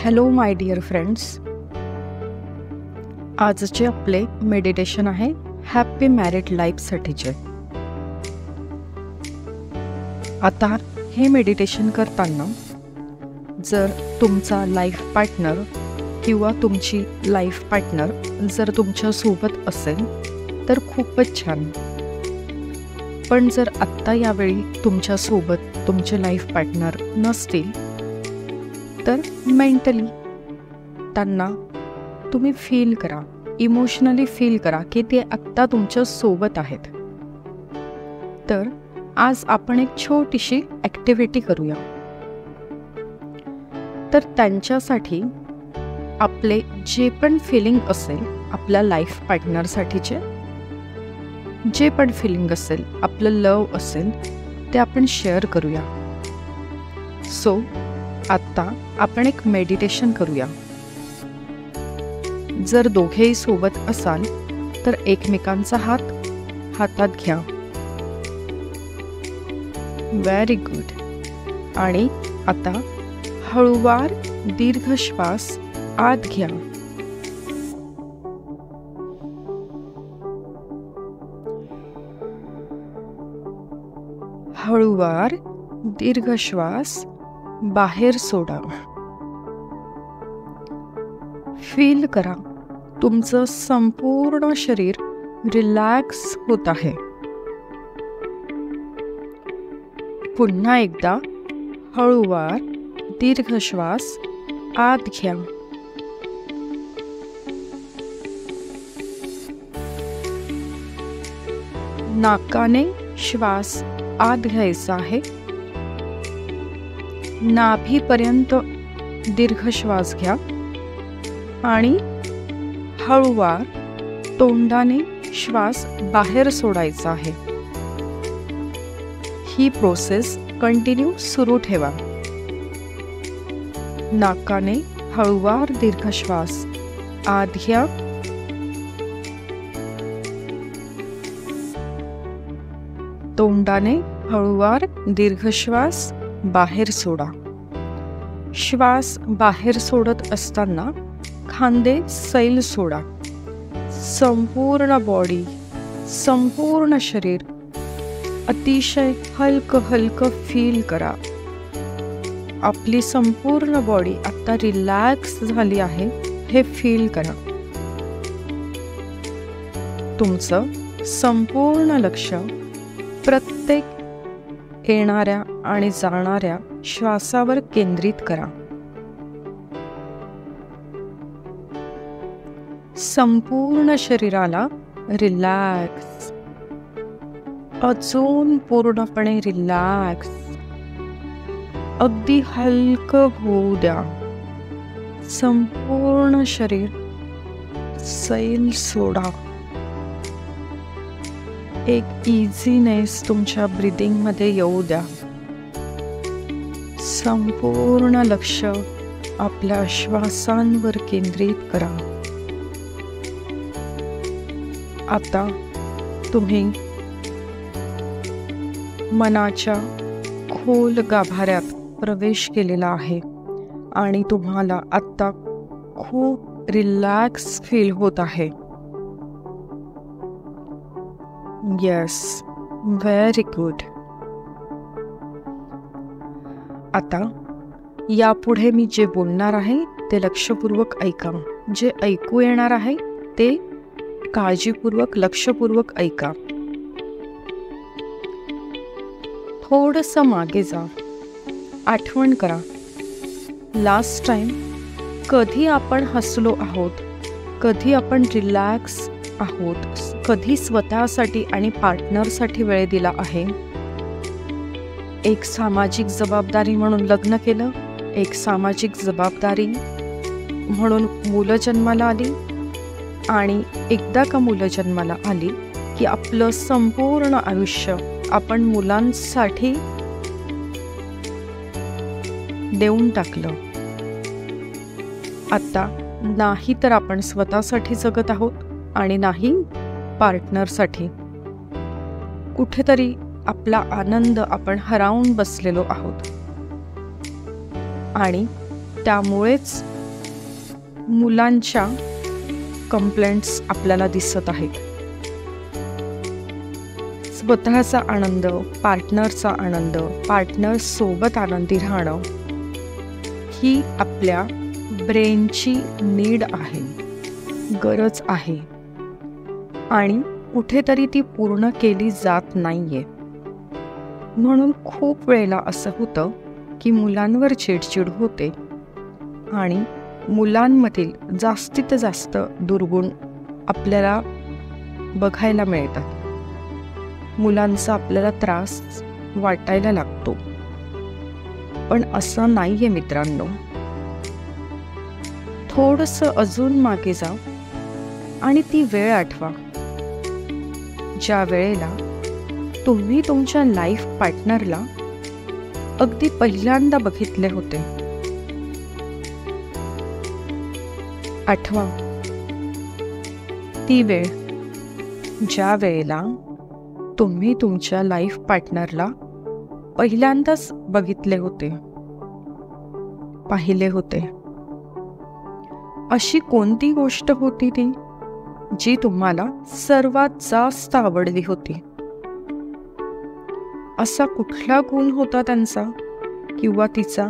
Hello my dear friends, आजचे आपले meditation आहे हॅपी मॅरिड लाईफसाठीचे. आता हे मेडिटेशन करताना जर तुमचा लाईफ पार्टनर किंवा तुमची लाईफ पार्टनर जर तुमच्या सोबत असेल तर खूपच छान. पण जर आत्ता यावेळी तुमच्या सोबत तुमचे लाईफ पार्टनर नसतील तर मेंटली त्यांना तुम्ही फील करा, इमोशनली फील करा की ते आत्ता तुमच्या सोबत आहेत. तर आज आपण एक छोटीशी ॲक्टिव्हिटी करूया. तर त्यांच्यासाठी आपले जे पण फिलिंग असेल, आपल्या लाईफ पार्टनरसाठीचे जे पण फिलिंग असेल, आपलं लव असेल, ते आपण शेअर करूया. सो आत्ता आपण एक मेडिटेशन करूया. जर दोघेही सोबत असाल तर एकमेकांचा हात हातात घ्या. Very good. आणि आता हळूवार दीर्घ श्वास आत घ्या. हळूवार दीर्घ श्वास बाहेर सोडा. फील करा तुमचं संपूर्ण शरीर रिलॅक्स होत आहे. पुन्हा एकदा हळूवार दीर्घ श्वास आत घ्या. नाकाने श्वास आत घ्यायचा आहे. नाभीपर्यंत दीर्घ श्वास घ्या आणि हळूवार तोंडाने श्वास बाहेर सोडायचा आहे. ही प्रोसेस कंटिन्यू सुरू ठेवा. नाकाने हळूवार दीर्घ श्वास आत घ्या. तोंडाने हळूवार दीर्घ श्वास बाहेर सोडा. श्वास बाहेर सोडत असताना खांदे सैल सोडा. संपूर्ण बॉडी, संपूर्ण शरीर अतिशय हलकं हलकं फील करा. आपली संपूर्ण बॉडी आता रिलॅक्स झाली आहे हे फील करा. तुमचं संपूर्ण लक्ष प्रत्येक येणाऱ्या आणि जाणाऱ्या श्वासावर केंद्रित करा. संपूर्ण शरीराला रिलॅक्स, अजून पूर्णपणे रिलॅक्स, अगदी हलकं होऊ द्या. संपूर्ण शरीर सैल सोडा. एक इझीनेस तुमच्या ब्रीदिंग मध्ये येऊ द्या. संपूर्ण लक्ष आपल्या श्वासांवर केंद्रित करा. आता तुम्ही मनाच्या खोल गाभाऱ्यात प्रवेश केलेला आहे आणि तुम्हाला आता खूप रिलॅक्स फील होत आहे. Yes, very good. आता यापुढे मी जे बोलणार आहे ते लक्षपूर्वक ऐका. जे ऐकू येणार आहे ते काळजीपूर्वक, लक्षपूर्वक ऐका. थोडंसं मागे जा. आठवण करा, लास्ट टाइम कधी आपण हसलो आहोत, कधी आपण रिलॅक्स आहोत, कधी स्वतःसाठी आणि पार्टनरसाठी वेळ दिला आहे. एक सामाजिक जबाबदारी म्हणून लग्न केलं, एक सामाजिक जबाबदारी म्हणून मुलं जन्माला आली आणि एकदा का मुलं जन्माला आली की आपलं संपूर्ण आयुष्य आपण मुलांसाठी देऊन टाकलं. आता नाही तर आपण स्वतःसाठी जगत आहोत आणि नाही पार्टनरसाठी. कुठेतरी आपला आनंद आपण हरवून बसलेलो आहोत आणि त्यामुळेच मुलांच्या कंप्लेंट्स आपल्याला दिसत आहेत. स्वतःचा आनंद, पार्टनरचा आनंद, पार्टनरसोबत आनंदी राहणं ही आपल्या ब्रेनची नीड आहे, गरज आहे आणि कुठेतरी ती पूर्ण केली जात नाहीये. म्हणून खूप वेळेला असं होतं की मुलांवर चिडचिड होते आणि मुलांमधील जास्तीत जास्त दुर्गुण आपल्याला बघायला मिळतात. मुलांचा आपल्याला त्रास वाटायला लागतो. पण असं नाहीये मित्रांनो. थोडंसं अजून मागे जा आणि ती वेळ आठवा ज्या वेळेला तुम्ही तुमच्या लाईफ पार्टनरला अगदी पहिल्यांदा बघितले होते. आठवा ती वेळ ज्या वेळेला तुम्ही तुमच्या लाईफ पार्टनरला पहिल्यांदाच बघितले होते, पाहिले होते. अशी कोणती गोष्ट होती ती जी तुम्हाला सर्वात जास्त आवडली होती? असा कुठला गुण होता त्यांचा किंवा तिचा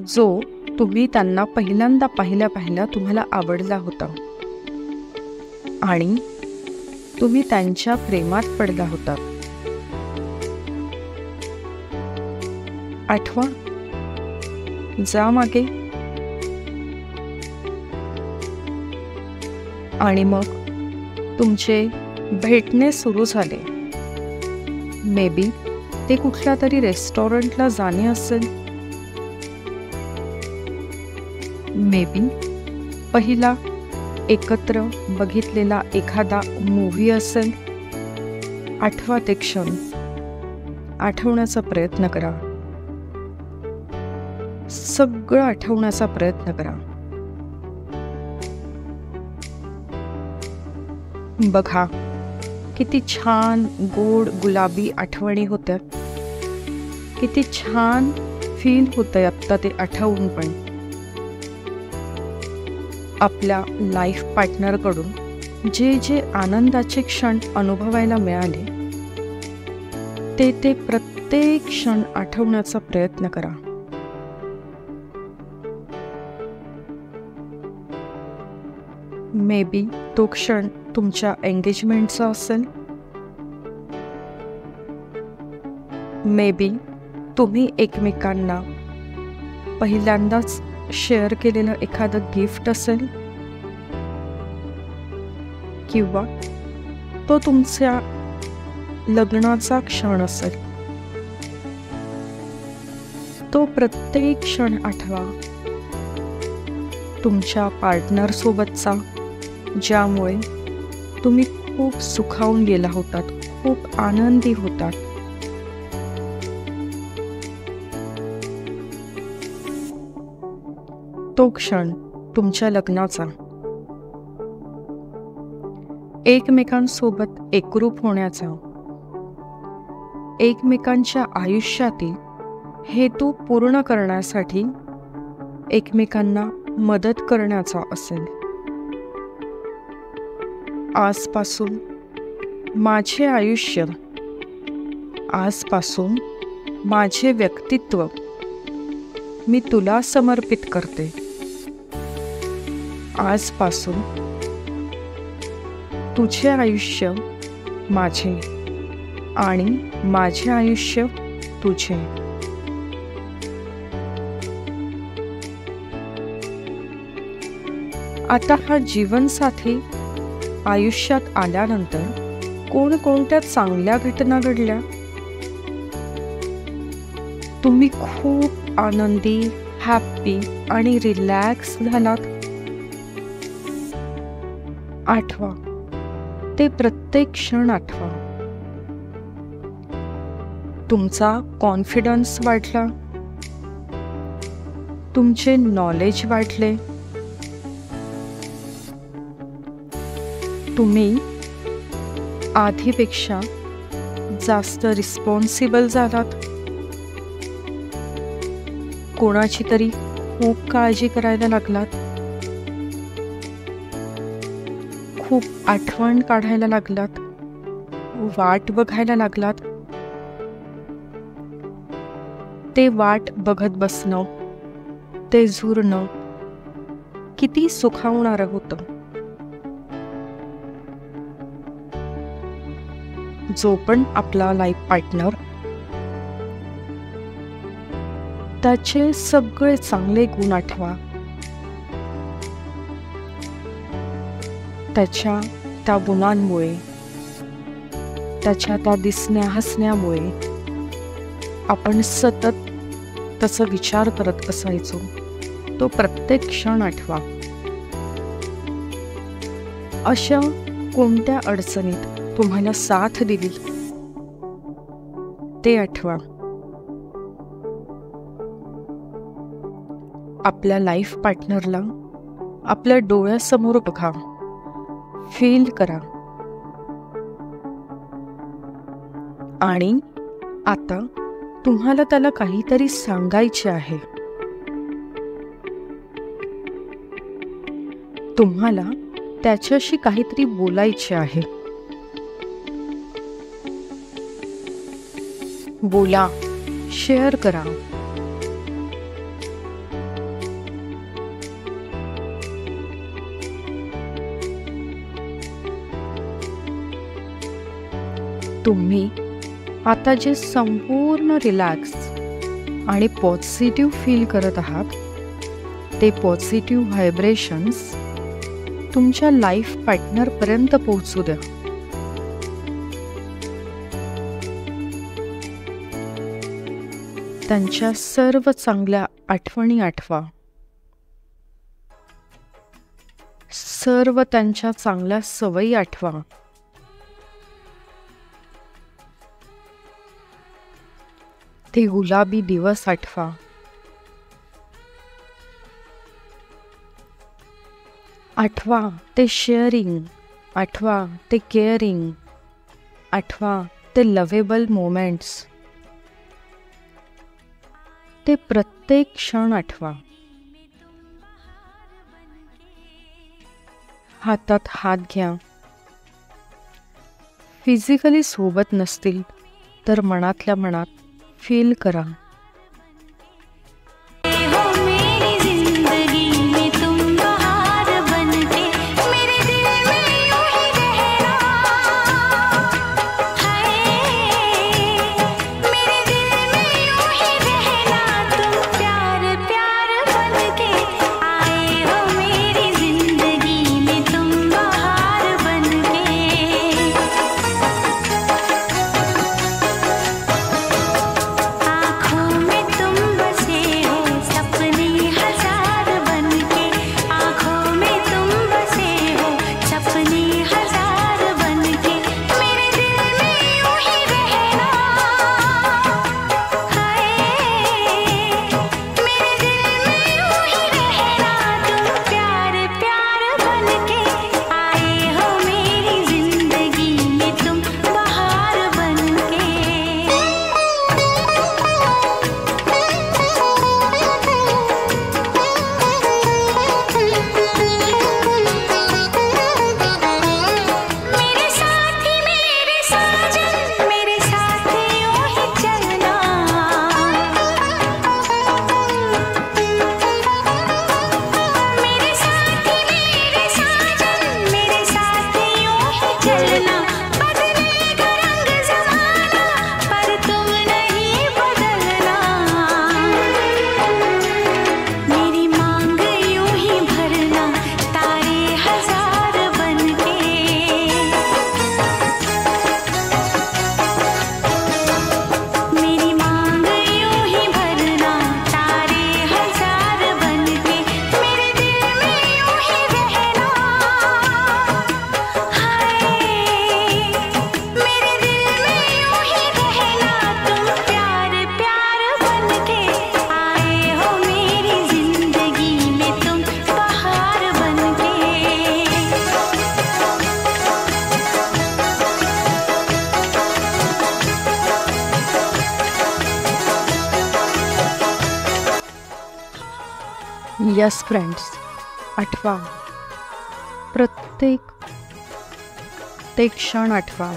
जो तुम्ही त्यांना पहिल्यांदा पाहिल्या तुम्हाला आवडला होता आणि तुम्ही त्यांच्या प्रेमात पडला होता? आठवा, जा मागे आणि मग तुमचे भेटणे सुरू झाले. मे बी ते कुठल्या तरी रेस्टॉरंटला जाणे असेल, मे बी पहिला एकत्र बघितलेला एखादा मूव्ही असेल. आठवा ते क्षण, आठवण्याचा प्रयत्न करा. सगळं आठवण्याचा प्रयत्न करा. बघा किती छान गोड गुलाबी आठवणी होत्या. किती छान फील होतंय आत्ता ते आठवून. पण आपल्या लाईफ पार्टनरकडून जे जे आनंदाचे क्षण अनुभवायला मिळाले ते प्रत्येक क्षण आठवण्याचा प्रयत्न करा. मे बी तो क्षण तुमच्या एंगेजमेंटचा असेल. मे बी तुम्ही एकमेकांना पहिल्यांदाच शेअर केलेलं एखादं गिफ्ट असेल किंवा तो तुमच्या लग्नाचा क्षण असेल. तो प्रत्येक क्षण आठवा तुमच्या पार्टनर सोबतचा, ज्यामुळे तुम्ही खूप सुखावून गेला होतात, खूप आनंदी होतात. तो क्षण तुमच्या लग्नाचा, एकमेकांसोबत एकरूप होण्याचा, एकमेकांच्या आयुष्यातील हेतू पूर्ण करण्यासाठी एकमेकांना मदत करण्याचा असेल. आजपासून माझे आयुष्य, आजपासून माझे व्यक्तित्व मी तुला समर्पित करते. आजपासून तुझे आयुष्य माझे आणि माझे आयुष्य तुझे. आता हा जीवनसाथी आयुष्यात आल्यानंतर कोणकोणत्या चांगल्या घटना घडल्या? तुम्ही खूप आनंदी, हॅप्पी आणि रिलॅक्स झालात. आठवा, ते प्रत्येक क्षण आठवा. तुमचा कॉन्फिडन्स वाढला, तुमचे नॉलेज वाढले, तुम्ही आधीपेक्षा जास्त रिस्पॉन्सिबल झालात. कोणाची तरी खूप काळजी करायला लागलात, खूप आठवण काढायला लागलात, वाट बघायला लागलात, ते वाट बघत बसणं, ते झुरणं किती सुखावणारं होतं. जो पण आपला लाईफ पार्टनर, त्याचे सगळे चांगले गुण आठवा, त्याच्या त्या गुणांमुळे, त्याच्या त्या दिसण्या हसण्यामुळे आपण सतत त्याचा विचार करत असायचो. तो प्रत्येक क्षण आठवा. अशा कोणत्या अडचणीत तुम्हाला साथ दिली ते आठवा. आपल्या लाईफ पार्टनरला आपल्या डोळ्यासमोर बघा, फील करा. आणि आता तुम्हाला त्याला काहीतरी सांगायचे आहे. तुम्हाला त्याच्याशी काहीतरी बोलायचे आहे. बोला, शेअर करा. तुम्ही आता जे संपूर्ण रिलॅक्स आणि पॉझिटिव्ह फील करत आहात, ते पॉझिटिव्ह व्हायब्रेशन्स तुमच्या लाईफ पार्टनरपर्यंत पोहोचू द्या. त्यांच्या सर्व चांगल्या आठवणी आठवा. सर्व त्यांच्या चांगल्या सवयी आठवा. ते गुलाबी दिवस आठवा. आठवा ते शेअरिंग, आठवा ते केअरिंग, आठवा ते लवेबल मोमेंट्स. ते प्रत्येक क्षण आठवा. हातात हात घ्या. फिजिकली सोबत नसतील तर मनातल्या मनात फील करा. आँखों यस फ्रेंड्स, आठवा, प्रत्येक ते क्षण आठवा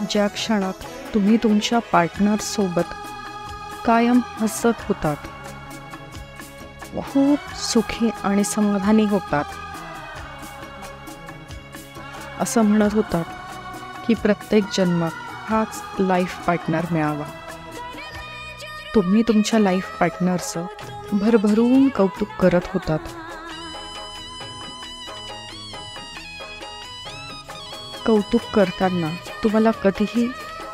ज्या क्षणात तुम्ही तुमच्या पार्टनरसोबत कायम हसत होतात, खूप सुखी आणि समाधानी होतात, असं म्हणत होतात की प्रत्येक जन्मात हाच लाईफ पार्टनर मिळावा. तुम्ही तुमच्या लाईफ पार्टनरचं भरभरून कौतुक करत होतात. कौतुक करताना तुम्हाला कधीही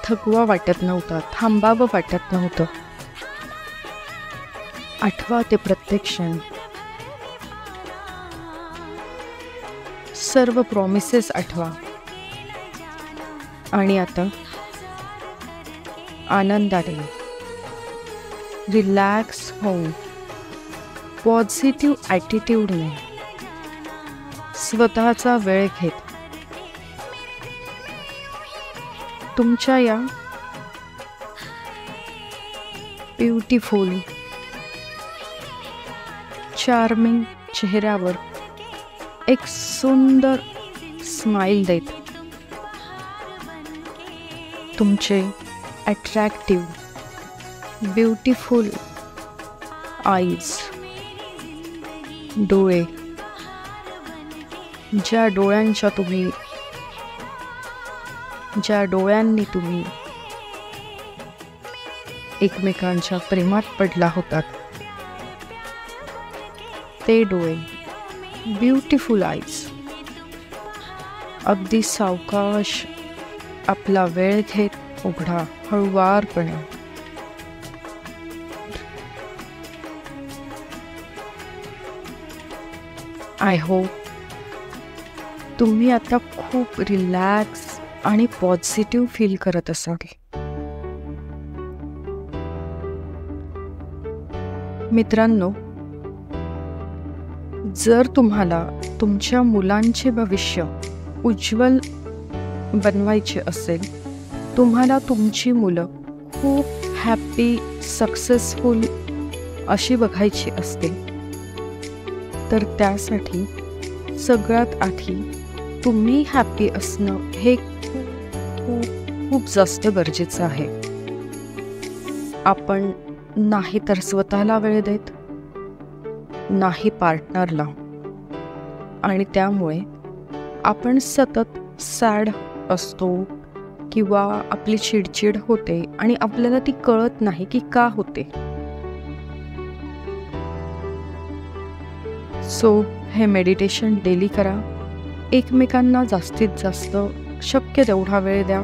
थकवा वाटत नव्हता, थांबावं वाटत नव्हतं. आठवा ते प्रत्येक क्षण. सर्व प्रॉमिसेस आठवा. आणि आता आनंदाने, रिलॅक्स होऊन, पॉझिटिव्ह ॲटिट्यूडने, स्वतःचा वेळ घेत तुमच्या या ब्युटिफुल चार्मिंग चेहऱ्यावर एक सुंदर स्माइल देत तुमचे अट्रॅक्टिव्ह ब्युटिफुल आईज, डोळे, ज्या डोळ्यांनी तुम्ही एकमेकांच्या प्रेमात पडला होतात, ते डोळे, ब्युटिफुल आईज, अगदी सावकाश आपला वेळ घेत उघडा, हळुवारपणे. आय होप तुम्ही आता खूप रिलॅक्स आणि पॉझिटिव्ह फील करत असाल. मित्रांनो, जर तुम्हाला तुमच्या मुलांचे भविष्य उज्ज्वल बनवायचे असेल, तुम्हाला तुमची मुलं खूप हॅपी, सक्सेसफुल अशी बघायची असतील, तर त्यासाठी सगळ्यात आधी तुम्ही हॅपी असणं हे खूप जास्त गरजेचं आहे. आपण नाही तर स्वतःला वेळ देत, नाही पार्टनरला, आणि त्यामुळे आपण सतत सॅड असतो किंवा आपली चिडचिड होते आणि आपल्याला ती कळत नाही की का होते. सो हे मेडिटेशन डेली करा. एकमेकांना जास्तीत जास्त शक्य तेवढा वेळ द्या.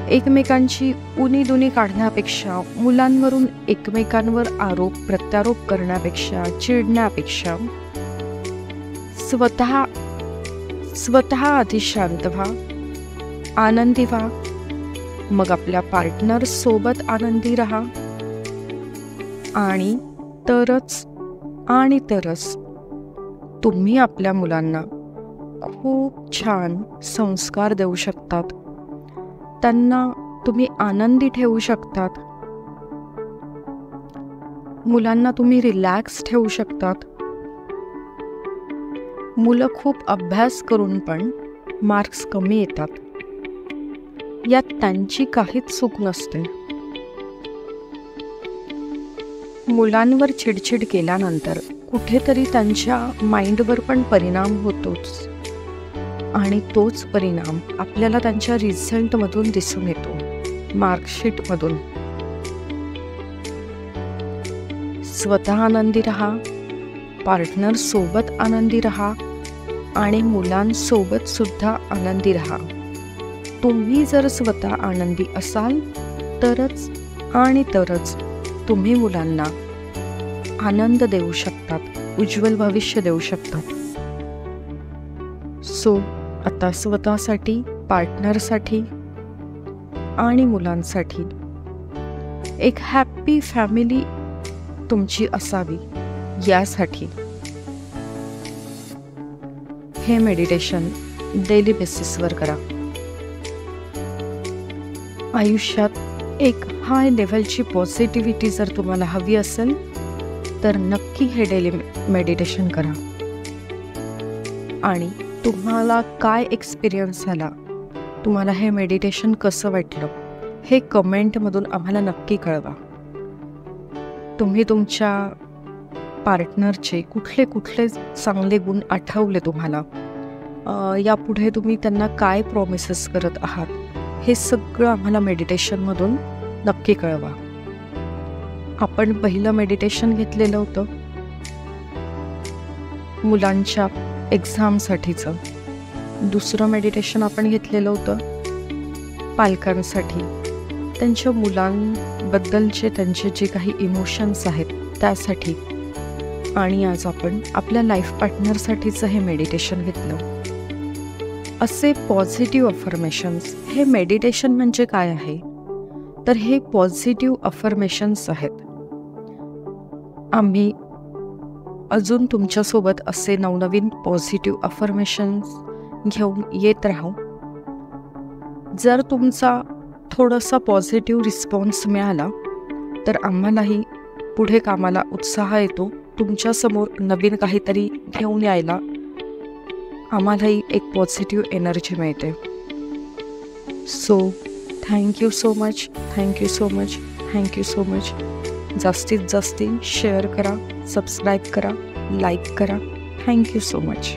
एकमेकांची उणीधुणी काढण्यापेक्षा, मुलांवरून एकमेकांवर आरोप प्रत्यारोप करण्यापेक्षा, चिडण्यापेक्षा स्वतः आधी शांत व्हा, आनंदी व्हा, मग आपल्या पार्टनर सोबत आनंदी राहा, आणि तरच तुम्ही आपल्या मुलांना खूप छान संस्कार देऊ शकतात. त्यांना तुम्ही आनंदी ठेवू शकतात. मुलांना तुम्ही रिलॅक्स ठेवू शकतात. मुलं खूप अभ्यास करून पण मार्क्स कमी येतात, यात त्यांची काहीच चूक नसते. मुलांवर चिडचिड केल्यानंतर कुठेतरी त्यांच्या माइंडवर पण परिणाम होतोच, आणि तोच परिणाम आपल्याला त्यांच्या रिझल्टमधून दिसून येतो, मार्कशीटमधून. स्वतः आनंदी राहा, पार्टनर सोबत आनंदी राहा, आणि मुलांसोबत सुद्धा आनंदी राहा. तुम्ही जर स्वतः आनंदी असाल तरच तुम्ही मुलांना आनंद देऊ शकतात, उज्ज्वल भविष्य देऊ शकतात. सो आता स्वतःसाठी, पार्टनरसाठी आणि मुलांसाठी एक हॅपी फॅमिली तुमची असावी, यासाठी हे मेडिटेशन डेली बेसिसवर करा. आयुष्यात एक हाय लेव्हलची पॉझिटिव्हिटी जर तुम्हाला हवी असेल, तर नक्की हे डेली मेडिटेशन करा. आणि तुम्हाला काय एक्सपिरियन्स झाला, तुम्हाला हे मेडिटेशन कसं वाटलं, हे कमेंटमधून आम्हाला नक्की कळवा. तुम्ही तुमच्या पार्टनरचे कुठले कुठले चांगले गुण आठवले तुम्हाला, यापुढे तुम्ही त्यांना काय प्रॉमिसेस करत आहात, हे सगळं आम्हाला मेडिटेशनमधून नक्की कळवा. आपण पहिलं मेडिटेशन घेतलेलं होतं मुलांच्या एक्झामसाठीचं. दुसरं मेडिटेशन आपण घेतलेलं होतं पालकांसाठी, त्यांच्या मुलांबद्दलचे त्यांचे जे काही इमोशन्स आहेत त्यासाठी. आणि आज आपण आपल्या लाईफ पार्टनरसाठीचं हे मेडिटेशन घेतलं. असे पॉझिटिव्ह अफर्मेशन्स, हे मेडिटेशन म्हणजे काय आहे तर हे पॉझिटिव्ह अफर्मेशन्स आहेत. आम्ही अजून तुमच्यासोबत असे नवनवीन पॉझिटिव्ह अफर्मेशन्स घेऊन येत राहू. जर तुमचा थोडासा पॉझिटिव्ह रिस्पॉन्स मिळाला तर आम्हालाही पुढे कामाला उत्साह येतो. तुमच्यासमोर नवीन काहीतरी घेऊन यायला आम्हालाही एक पॉझिटिव्ह एनर्जी मिळते. So thank you so much, thank you so much, thank you so much. जास्तीत जास्त शेअर करा, सबस्क्राईब करा, लाईक करा. Thank you so much.